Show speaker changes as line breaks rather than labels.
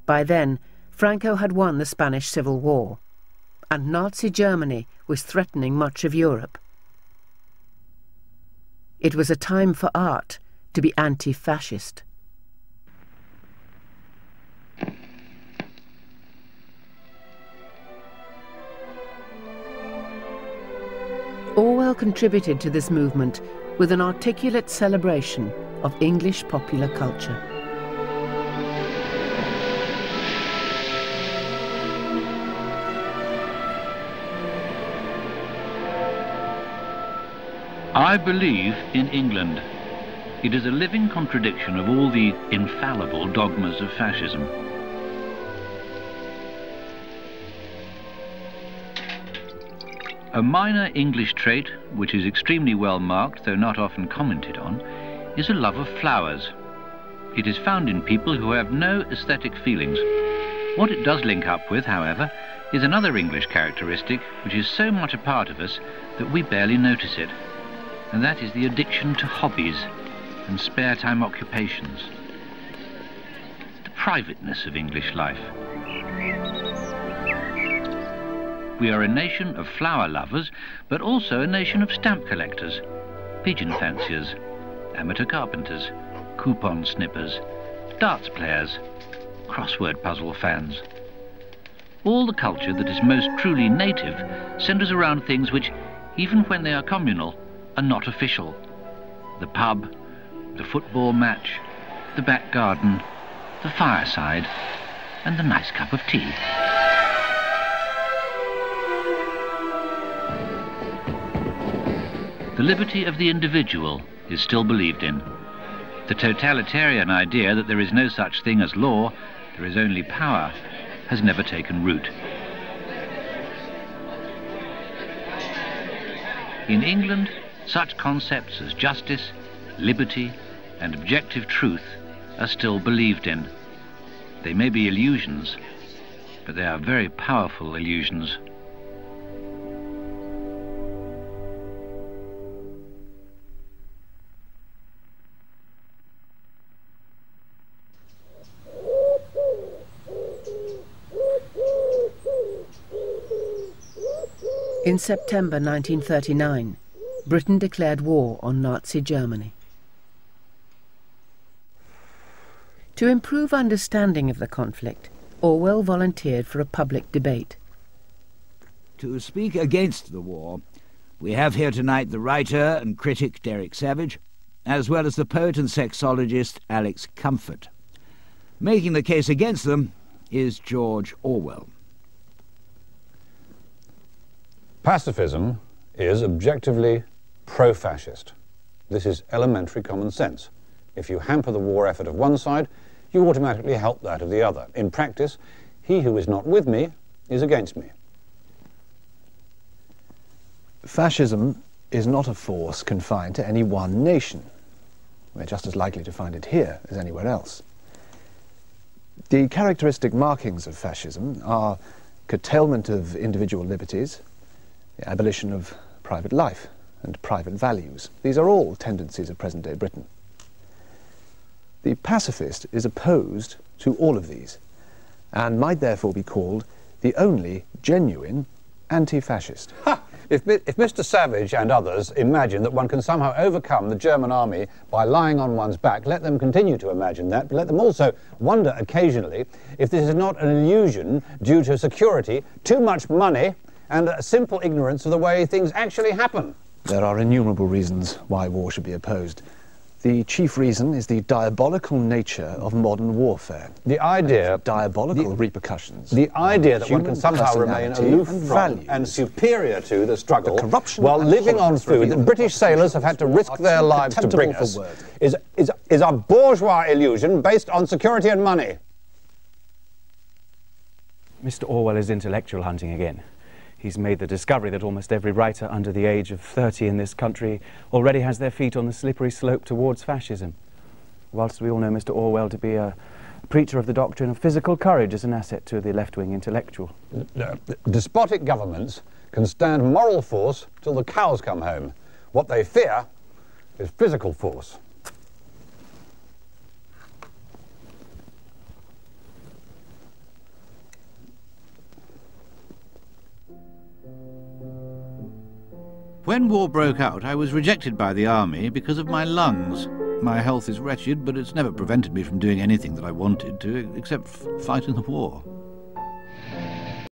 By then, Franco had won the Spanish Civil War, and Nazi Germany was threatening much of Europe. It was a time for art to be anti-fascist. Orwell contributed to this movement with an articulate celebration of English popular culture.
I believe in England. It is a living contradiction of all the infallible dogmas of fascism. A minor English trait, which is extremely well marked, though not often commented on, is a love of flowers. It is found in people who have no aesthetic feelings. What it does link up with, however, is another English characteristic which is so much a part of us that we barely notice it, and that is the addiction to hobbies and spare time occupations. The privateness of English life. We are a nation of flower lovers, but also a nation of stamp collectors, pigeon fanciers, amateur carpenters, coupon snippers, darts players, crossword puzzle fans. All the culture that is most truly native centres around things which, even when they are communal, are not official. The pub, the football match, the back garden, the fireside, and the nice cup of tea. The liberty of the individual is still believed in. The totalitarian idea that there is no such thing as law, there is only power, has never taken root. In England, such concepts as justice, liberty, and objective truth are still believed in. They may be illusions, but they are very powerful illusions.
In September 1939, Britain declared war on Nazi Germany. To improve understanding of the conflict, Orwell volunteered for a public debate.
To speak against the war, we have here tonight the writer and critic Derek Savage, as well as the poet and sexologist Alex Comfort. Making the case against them is George Orwell.
Pacifism is objectively pro-fascist. This is elementary common sense. If you hamper the war effort of one side, you automatically help that of the other. In practice, he who is not with me is against me.
Fascism is not a force confined to any one nation. We're just as likely to find it here as anywhere else. The characteristic markings of fascism are curtailment of individual liberties, the abolition of private life and private values. These are all tendencies of present-day Britain. The pacifist is opposed to all of these, and might therefore be called the only genuine anti-fascist.
If Mr. Savage and others imagine that one can somehow overcome the German army by lying on one's back, let them continue to imagine that, but let them also wonder occasionally if this is not an illusion due to security, too much money, and a simple ignorance of the way things actually happen.
There are innumerable reasons why war should be opposed. The chief reason is the diabolical nature of modern warfare.
The idea...
Diabolical repercussions.
The idea that one can somehow remain aloof from and superior to the struggle while living on food that British sailors have had to risk their lives to bring us is a bourgeois illusion based on security and money.
Mr. Orwell is intellectual hunting again. He's made the discovery that almost every writer under the age of 30 in this country already has their feet on the slippery slope towards fascism. Whilst we all know Mr. Orwell to be a preacher of the doctrine of physical courage as an asset to the left-wing intellectual.
Despotic governments can stand moral force till the cows come home. What they fear is physical force.
When war broke out, I was rejected by the army because of my lungs. My health is wretched, but it's never prevented me from doing anything that I wanted to, except fight in the war.